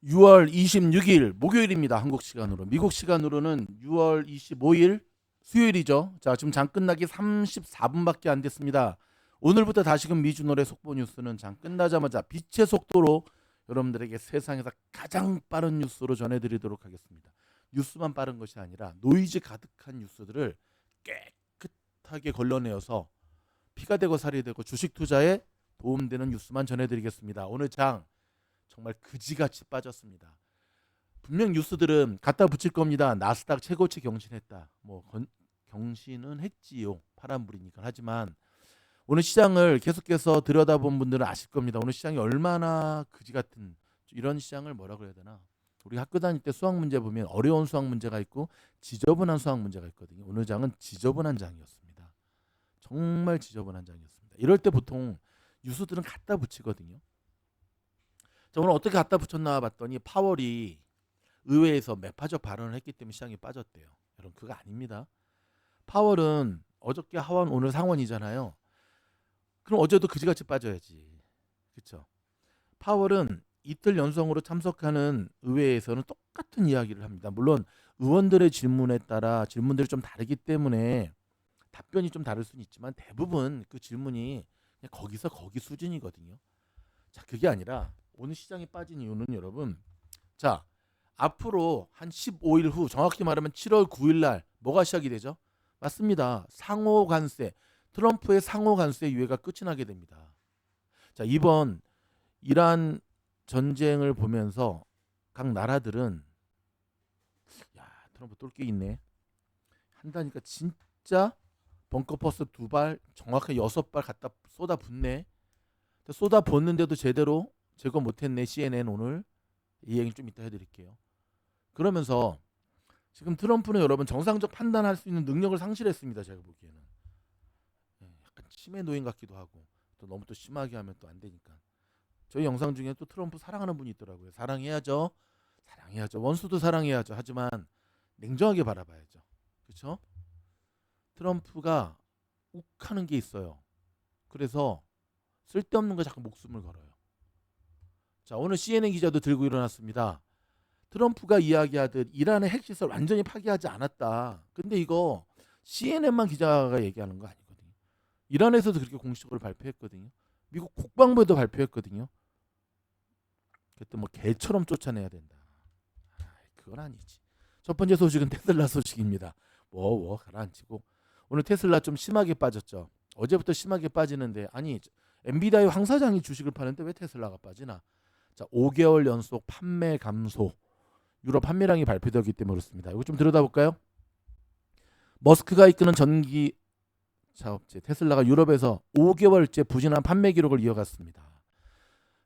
6월 26일 목요일입니다. 한국 시간으로. 미국 시간으로는 6월 25일 수요일이죠. 자, 지금 장 끝나기 34분밖에 안 됐습니다. 오늘부터 다시금 미주노래 속보 뉴스는 장 끝나자마자 빛의 속도로 여러분들에게 세상에서 가장 빠른 뉴스로 전해드리도록 하겠습니다. 뉴스만 빠른 것이 아니라 노이즈 가득한 뉴스들을 깨끗하게 걸러내어서 피가 되고 살이 되고 주식 투자에 도움되는 뉴스만 전해드리겠습니다. 오늘 장 정말 그지같이 빠졌습니다. 분명 뉴스들은 갖다 붙일 겁니다. 나스닥 최고치 경신했다. 경신은 했지요. 파란불이니까. 하지만 오늘 시장을 계속해서 들여다본 분들은 아실 겁니다. 오늘 시장이 얼마나 그지같은 이런 시장을 뭐라고 해야 되나. 우리 학교 다닐 때 수학 문제 보면 어려운 수학 문제가 있고 지저분한 수학 문제가 있거든요. 오늘 장은 지저분한 장이었습니다. 정말 지저분한 장이었습니다. 이럴 때 보통 뉴스들은 갖다 붙이거든요. 자, 오늘 어떻게 갖다 붙였나 봤더니 파월이 의회에서 매파적 발언을 했기 때문에 시장이 빠졌대요. 여러분 그거 아닙니다. 파월은 어저께 하원 오늘 상원이잖아요. 그럼 어제도 그지같이 빠져야지. 그렇죠? 파월은 이틀 연속으로 참석하는 의회에서는 똑같은 이야기를 합니다. 물론 의원들의 질문에 따라 질문들이 좀 다르기 때문에 답변이 좀 다를 수는 있지만 대부분 그 질문이 그냥 거기서 거기 수준이거든요. 자, 그게 아니라 오늘 시장이 빠진 이유는 여러분, 자, 앞으로 한 15일 후, 정확히 말하면 7월 9일 날 뭐가 시작이 되죠? 맞습니다. 상호 관세, 트럼프의 상호 관세 유예가 끝이 나게 됩니다. 자, 이번 이란 전쟁을 보면서 각 나라들은 야, 트럼프 똘 게 있네. 한다니까 진짜 벙커버스 2발, 정확하게 6발 갖다 쏟아붓네. 쏟아붓는데도 제대로 제거 못했네. CNN 오늘 이 얘기 좀 이따 해드릴게요. 그러면서 지금 트럼프는 여러분 정상적 판단할 수 있는 능력을 상실했습니다. 제가 보기에는 약간 치매 노인 같기도 하고 또 너무 또 심하게 하면 또 안 되니까. 저희 영상 중에 또 트럼프 사랑하는 분이 있더라고요. 사랑해야죠. 사랑해야죠. 원수도 사랑해야죠. 하지만 냉정하게 바라봐야죠. 그렇죠? 트럼프가 욱하는 게 있어요. 그래서 쓸데없는 거 자꾸 목숨을 걸어요. 자, 오늘 CNN 기자도 들고 일어났습니다. 트럼프가 이야기하듯 이란의 핵시설 완전히 파괴하지 않았다. 근데 이거 CNN만 기자가 얘기하는 거 아니거든요. 이란에서도 그렇게 공식적으로 발표했거든요. 미국 국방부도 발표했거든요. 그때 뭐 개처럼 쫓아내야 된다. 그건 아니지. 첫 번째 소식은 테슬라 소식입니다. 가라앉히고 오늘 테슬라 좀 심하게 빠졌죠. 어제부터 심하게 빠지는데 아니 엔비디아의 황 사장이 주식을 파는데 왜 테슬라가 빠지나? 자, 5개월 연속 판매 감소. 유럽 판매량이 발표되기 때문에 그렇습니다. 이거 좀 들여다볼까요? 머스크가 이끄는 전기 사업체 테슬라가 유럽에서 5개월째 부진한 판매 기록을 이어갔습니다.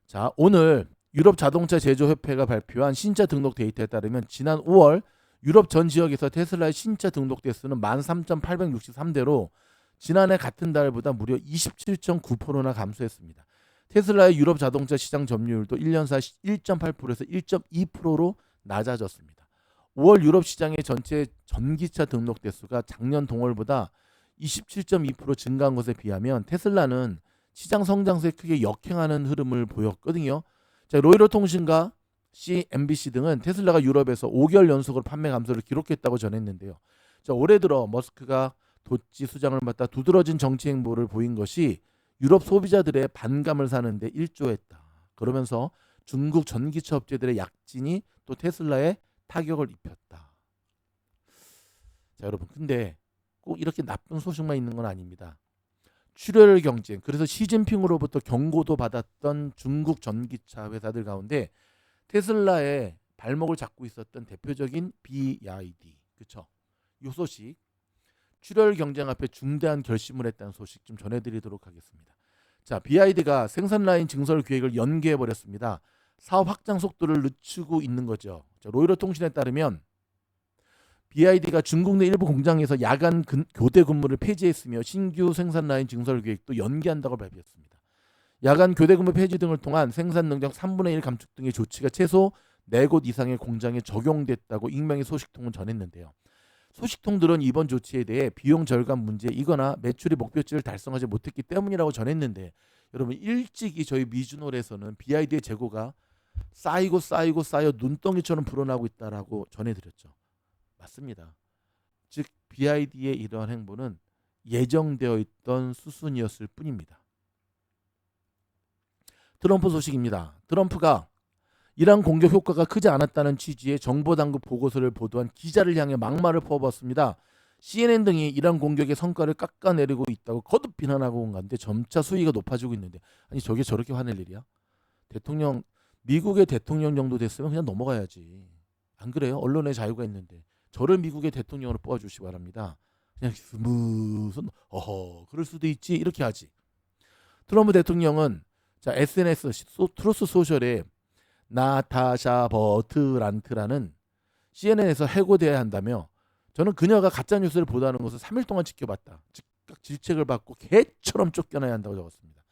자, 오늘 유럽 자동차 제조협회가 발표한 신차 등록 데이터에 따르면 지난 5월 유럽 전 지역에서 테슬라의 신차 등록 대수는 13,863대로 지난해 같은 달보다 무려 27.9%나 감소했습니다. 테슬라의 유럽 자동차 시장 점유율도 1년 사 1.8%에서 1.2%로 낮아졌습니다. 5월 유럽 시장의 전체 전기차 등록 대수가 작년 동월보다 27.2% 증가한 것에 비하면 테슬라는 시장 성장세에 크게 역행하는 흐름을 보였거든요. 자, 로이터 통신과 CNBC 등은 테슬라가 유럽에서 5개월 연속으로 판매 감소를 기록했다고 전했는데요. 자, 올해 들어 머스크가 도치 수장을 맡아 두드러진 정치 행보를 보인 것이 유럽 소비자들의 반감을 사는데 일조했다. 그러면서 중국 전기차 업체들의 약진이 또 테슬라에 타격을 입혔다. 자, 여러분, 근데 꼭 이렇게 나쁜 소식만 있는 건 아닙니다. 출혈 경쟁, 그래서 시진핑으로부터 경고도 받았던 중국 전기차 회사들 가운데 테슬라의 발목을 잡고 있었던 대표적인 BYD, 그렇죠? 이 소식, 출혈 경쟁 앞에 중대한 결심을 했다는 소식 좀 전해드리도록 하겠습니다. 자, BYD가 생산 라인 증설 계획을 연기해 버렸습니다. 사업 확장 속도를 늦추고 있는 거죠. 자, 로이터 통신에 따르면 BYD가 중국 내 일부 공장에서 야간 교대 근무를 폐지했으며 신규 생산 라인 증설 계획도 연기한다고 발표했습니다. 야간 교대 근무 폐지 등을 통한 생산 능력 3분의 1 감축 등의 조치가 최소 4곳 이상의 공장에 적용됐다고 익명의 소식통은 전했는데요. 소식통들은 이번 조치에 대해 비용 절감 문제이거나 매출의 목표치를 달성하지 못했기 때문이라고 전했는데 여러분 일찍이 저희 미주노래에서는 BYD의 재고가 쌓여 눈덩이처럼 불어나고 있다라고 전해드렸죠. 맞습니다. 즉 BID의 이러한 행보는 예정되어 있던 수순이었을 뿐입니다. 트럼프 소식입니다. 트럼프가 이란 공격 효과가 크지 않았다는 취지의 정보당국 보고서를 보도한 기자를 향해 막말을 퍼부었습니다. CNN 등이 이란 공격의 성과를 깎아내리고 있다고 거듭 비난하고 온 가운데 점차 수위가 높아지고 있는데, 아니 저게 저렇게 화낼 일이야? 미국의 대통령 정도 됐으면 그냥 넘어가야지. 안 그래요? 언론의 자유가 있는데 저를 미국의 대통령으로 뽑아주시기 바랍니다. 그냥 무슨 그럴 수도 있지 이렇게 하지. 트럼프 대통령은 자 SNS 트루스 소셜에 나타샤 버트란트라는 CNN에서 해고돼야 한다며, 저는 그녀가 가짜 뉴스를 보도하는 것을 3일 동안 지켜봤다. 즉각 질책을 받고 개처럼 쫓겨나야 한다고 적었습니다.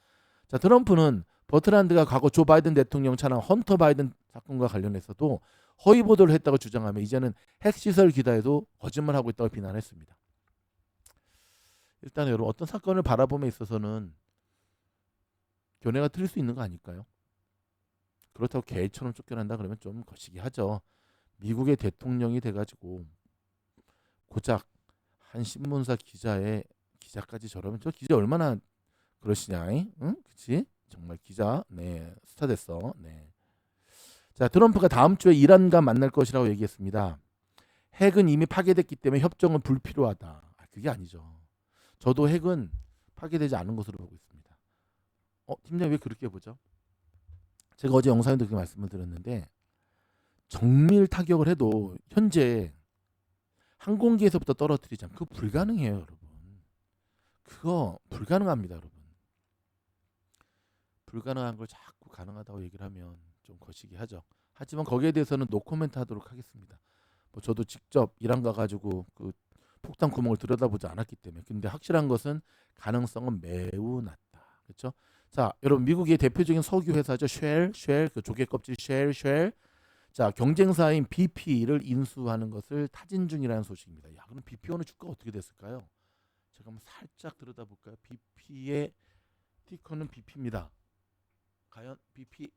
자, 트럼프는 버트란드가 과거 조 바이든 대통령 차량 헌터 바이든 사건과 관련해서도 허위 보도를 했다고 주장하며 이제는 핵시설 기다에도 거짓말하고 있다고 비난했습니다. 일단 여러분, 어떤 사건을 바라봄에 있어서는 견해가 틀릴 수 있는 거 아닐까요? 그렇다고 개처럼 쫓겨난다 그러면 좀 거시기 하죠. 미국의 대통령이 돼가지고 고작 한 신문사 기자까지 저러면 저 기자 얼마나 그러시냐, 응? 그치? 정말 기자, 네, 스타 됐어. 네. 자, 트럼프가 다음 주에 이란과 만날 것이라고 얘기했습니다. 핵은 이미 파괴됐기 때문에 협정은 불필요하다. 그게 아니죠. 저도 핵은 파괴되지 않은 것으로 보고 있습니다. 팀장님 왜 그렇게 보죠? 제가 어제 영상에도 그렇게 말씀을 드렸는데, 정밀 타격을 해도 현재 항공기에서부터 떨어뜨리자. 그거 불가능해요, 여러분. 그거 불가능합니다, 여러분. 불가능한 걸 자꾸 가능하다고 얘기를 하면 좀 거시기 하죠. 하지만 거기에 대해서는 노코멘트 하도록 하겠습니다. 뭐 저도 직접 이란 가가지고 그 폭탄 구멍을 들여다보지 않았기 때문에. 근데 확실한 것은 가능성은 매우 낮다. 그렇죠? 자, 여러분, 미국의 대표적인 석유 회사죠. 쉘, 그 조개 껍질 쉘. 자, 경쟁사인 BP를 인수하는 것을 타진 중이라는 소식입니다. 야, 그럼 BP 오늘 주가 어떻게 됐을까요? 제가 한번 살짝 들여다볼까요? BP의 티커는 BP입니다. 과연 BP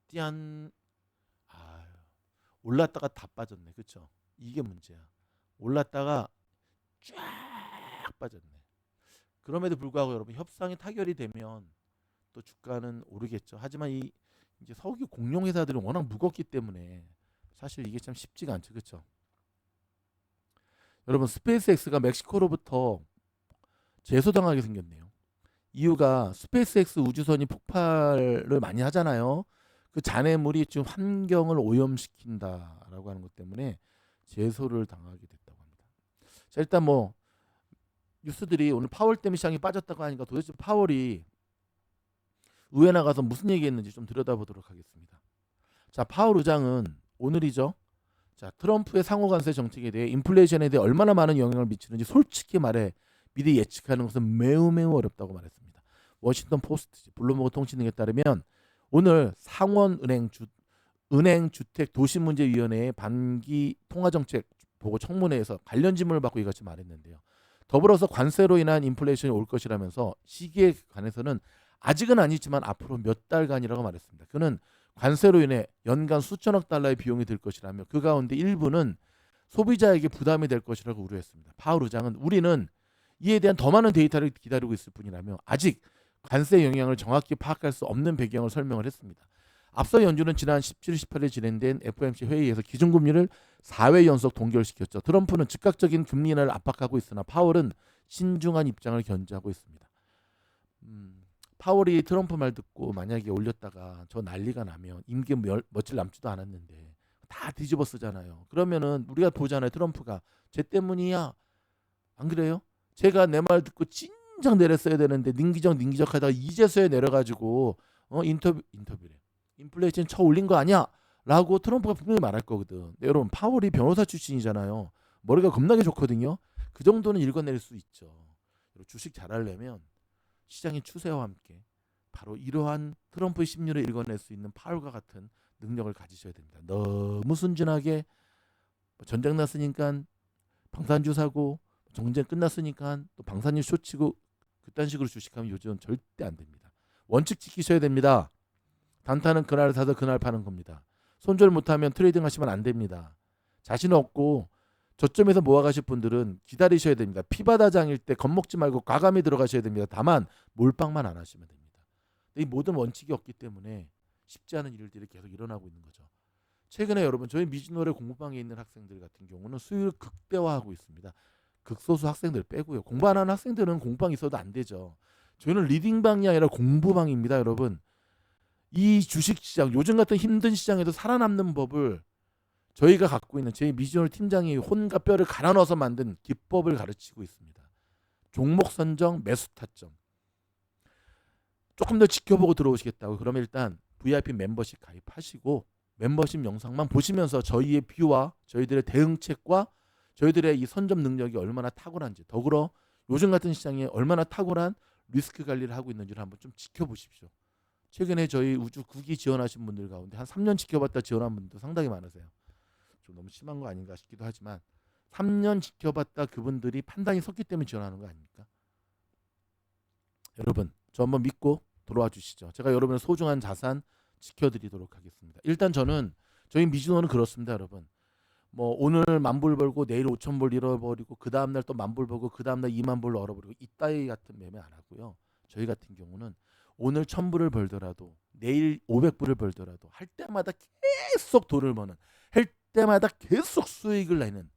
띠안 올랐다가 다 빠졌네. 그렇죠? 이게 문제야. 올랐다가 쫙 빠졌네. 그럼에도 불구하고 여러분, 협상이 타결이 되면 또 주가는 오르겠죠. 하지만 이제 석유 공룡 회사들은 워낙 무겁기 때문에 사실 이게 참 쉽지가 않죠. 그렇죠? 여러분, 스페이스X가 멕시코로부터 제소당하게 생겼네요. 이유가 스페이스X 우주선이 폭발을 많이 하잖아요. 그 잔해물이 지금 환경을 오염시킨다라고 하는 것 때문에 제소를 당하게 됐다고 합니다. 자, 일단 뭐 뉴스들이 오늘 파월 때문에 시장이 빠졌다고 하니까 도대체 파월이 의회 나가서 무슨 얘기했는지 좀 들여다보도록 하겠습니다. 자, 파월 의장은 오늘이죠. 자, 트럼프의 상호 관세 정책에 대해 인플레이션에 대해 얼마나 많은 영향을 미치는지 솔직히 말해 미리 예측하는 것은 매우 어렵다고 말했습니다. 워싱턴 포스트, 블룸버그 통신 등에 따르면 오늘 상원은행주택도시문제위원회의 반기 통화정책 보고 청문회에서 관련 질문을 받고 이같이 말했는데요. 더불어서 관세로 인한 인플레이션이 올 것이라면서 시기에 관해서는 아직은 아니지만 앞으로 몇 달간이라고 말했습니다. 그는 관세로 인해 연간 수천억 달러의 비용이 들 것이라며 그 가운데 일부는 소비자에게 부담이 될 것이라고 우려했습니다. 파월 의장은 우리는 이에 대한 더 많은 데이터를 기다리고 있을 뿐이라며 아직 관세 영향을 정확히 파악할 수 없는 배경을 설명을 했습니다. 앞서 연준은 지난 17, 18일 진행된 FOMC 회의에서 기준금리를 4회 연속 동결시켰죠. 트럼프는 즉각적인 금리 인하를 압박하고 있으나 파월은 신중한 입장을 견지하고 있습니다. 파월이 트럼프 말 듣고 만약에 올렸다가 저 난리가 나면 임기 며칠 남지도 않았는데 다 뒤집어 쓰잖아요. 그러면은 우리가 보잖아요. 트럼프가 쟤 때문이야. 안 그래요? 제가 내 말 듣고 진작 내렸어야 되는데 닝기적 하다가 이제서야 내려가지고 인터뷰래. 인플레이션 쳐 올린 거 아니야? 라고 트럼프가 분명히 말할 거거든. 근데 여러분, 파월이 변호사 출신이잖아요. 머리가 겁나게 좋거든요. 그 정도는 읽어낼 수 있죠. 주식 잘하려면 시장의 추세와 함께 바로 이러한 트럼프의 심리를 읽어낼 수 있는 파월과 같은 능력을 가지셔야 됩니다. 너무 순진하게 전쟁 났으니까 방산주 사고 정쟁 끝났으니까 또 방산주 쇼치고 그딴 식으로 주식하면 요즘 절대 안 됩니다. 원칙 지키셔야 됩니다. 단타는 그날 사서 그날 파는 겁니다. 손절 못하면 트레이딩 하시면 안 됩니다. 자신 없고 저점에서 모아가실 분들은 기다리셔야 됩니다. 피바다장일 때 겁먹지 말고 과감히 들어가셔야 됩니다. 다만 몰빵만 안 하시면 됩니다. 이 모든 원칙이 없기 때문에 쉽지 않은 일들이 계속 일어나고 있는 거죠. 최근에 여러분 저희 미주노래 공부방에 있는 학생들 같은 경우는 수요를 극대화하고 있습니다. 극소수 학생들 빼고요. 공부 안 하는 학생들은 공부방 있어도 안 되죠. 저희는 리딩방이 아니라 공부방입니다, 여러분. 이 주식시장, 요즘 같은 힘든 시장에도 살아남는 법을 저희가 갖고 있는 제 미주노래 팀장이 혼과 뼈를 갈아 넣어서 만든 기법을 가르치고 있습니다. 종목 선정, 매수 타점. 조금 더 지켜보고 들어오시겠다고 그러면 일단 VIP 멤버십 가입하시고 멤버십 영상만 보시면서 저희의 뷰와 저희들의 대응책과 저희들의 이 선점 능력이 얼마나 탁월한지, 더불어 요즘 같은 시장에 얼마나 탁월한 리스크 관리를 하고 있는지를 한번 좀 지켜보십시오. 최근에 저희 우주 9기 지원하신 분들 가운데 한 3년 지켜봤다 지원한 분들 상당히 많으세요. 좀 너무 심한 거 아닌가 싶기도 하지만 3년 지켜봤다 그분들이 판단이 섰기 때문에 지원하는 거 아닙니까? 여러분 저 한번 믿고 들어와 주시죠. 제가 여러분의 소중한 자산 지켜드리도록 하겠습니다. 일단 저는 저희 미주노는 그렇습니다, 여러분. 뭐 오늘 10,000불 벌고 내일 5,000불 잃어버리고 그 다음날 또 10,000불 벌고 그 다음날 20,000불 잃어버리고 이따위 같은 매매 안 하고요. 저희 같은 경우는 오늘 1,000불을 벌더라도 내일 500불을 벌더라도 할 때마다 계속 돈을 버는, 할 때마다 계속 수익을 내는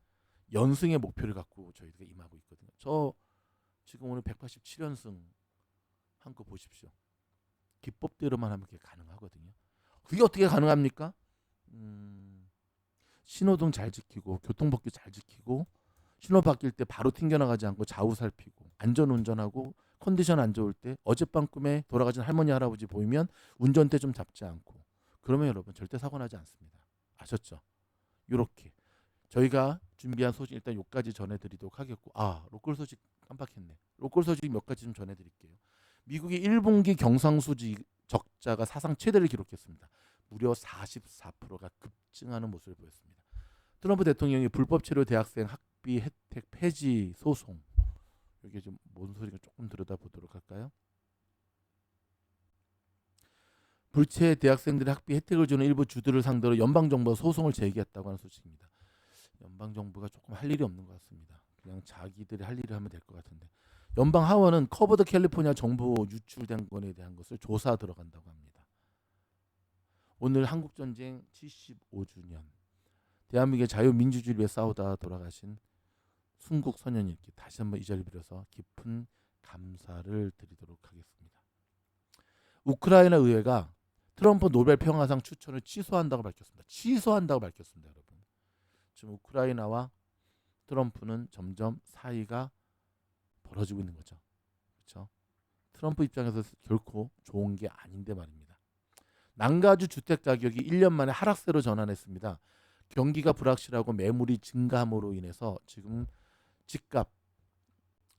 연승의 목표를 갖고 저희가 임하고 있거든요. 저 지금 오늘 187연승 한 거 보십시오. 기법대로만 하면 그게 가능하거든요. 그게 어떻게 가능합니까? 신호등 잘 지키고 교통법규 잘 지키고 신호 바뀔 때 바로 튕겨나가지 않고 좌우 살피고 안전운전하고 컨디션 안 좋을 때 어젯밤 꿈에 돌아가신 할머니 할아버지 보이면 운전대 좀 잡지 않고 그러면 여러분 절대 사고 나지 않습니다. 아셨죠? 요렇게 저희가 준비한 소식 일단 요까지 전해드리도록 하겠고 로컬 소식 깜빡했네. 로컬 소식 몇 가지 좀 전해드릴게요. 미국의 1분기 경상수지 적자가 사상 최대를 기록했습니다. 무려 44%가 급증하는 모습을 보였습니다. 트럼프 대통령이 불법 체류 대학생 학비 혜택 폐지 소송. 이게 좀 뭔 소리가 조금 들여다보도록 할까요? 불체 대학생들의 학비 혜택을 주는 일부 주들을 상대로 연방정부가 소송을 제기했다고 하는 소식입니다. 연방정부가 조금 할 일이 없는 것 같습니다. 그냥 자기들이 할 일을 하면 될 것 같은데. 연방 하원은 커버드 캘리포니아 정부 유출된 건에 대한 것을 조사 들어간다고 합니다. 오늘 한국전쟁 75주년 대한민국의 자유민주주의를 위해 싸우다 돌아가신 순국 선현님께 다시 한번 이 자리를 빌어서 깊은 감사를 드리도록 하겠습니다. 우크라이나 의회가 트럼프 노벨 평화상 추천을 취소한다고 밝혔습니다. 취소한다고 밝혔습니다, 여러분. 지금 우크라이나와 트럼프는 점점 사이가 벌어지고 있는 거죠. 그렇죠? 트럼프 입장에서 결코 좋은 게 아닌데 말입니다. 난가주 주택 가격이 1년 만에 하락세로 전환했습니다. 경기가 불확실하고 매물이 증가함으로 인해서 지금 집값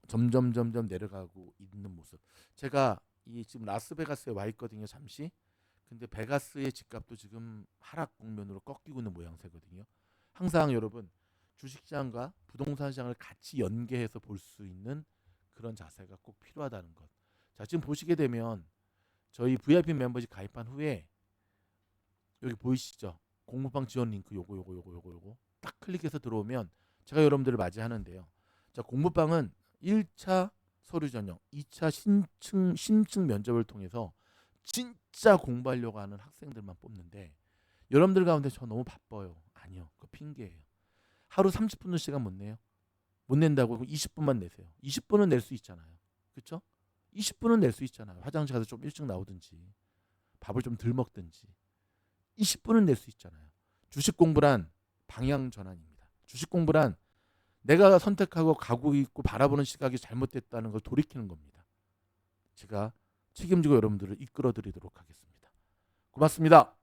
점점 내려가고 있는 모습. 제가 이 지금 라스베가스에 와 있거든요, 잠시. 근데 베가스의 집값도 지금 하락 국면으로 꺾이고 있는 모양새거든요. 항상 여러분 주식시장과 부동산 시장을 같이 연계해서 볼 수 있는 그런 자세가 꼭 필요하다는 것. 자, 지금 보시게 되면 저희 VIP 멤버십 가입한 후에 여기 보이시죠? 공부방 지원 링크 요거 딱 클릭해서 들어오면 제가 여러분들을 맞이하는데요. 자, 공부방은 1차 서류 전형, 2차 신층 면접을 통해서 진짜 공부하려고 하는 학생들만 뽑는데 여러분들 가운데 저 너무 바빠요. 아니요. 그거 핑계예요. 하루 30분도 시간 못 내요. 못 낸다고 20분만 내세요. 20분은 낼 수 있잖아요. 그렇죠? 20분은 낼 수 있잖아요. 화장실 가서 좀 일찍 나오든지 밥을 좀 덜 먹든지 20분은 낼 수 있잖아요. 주식 공부란 방향 전환입니다. 주식 공부란 내가 선택하고 가고 있고 바라보는 시각이 잘못됐다는 걸 돌이키는 겁니다. 제가 책임지고 여러분들을 이끌어 드리도록 하겠습니다. 고맙습니다.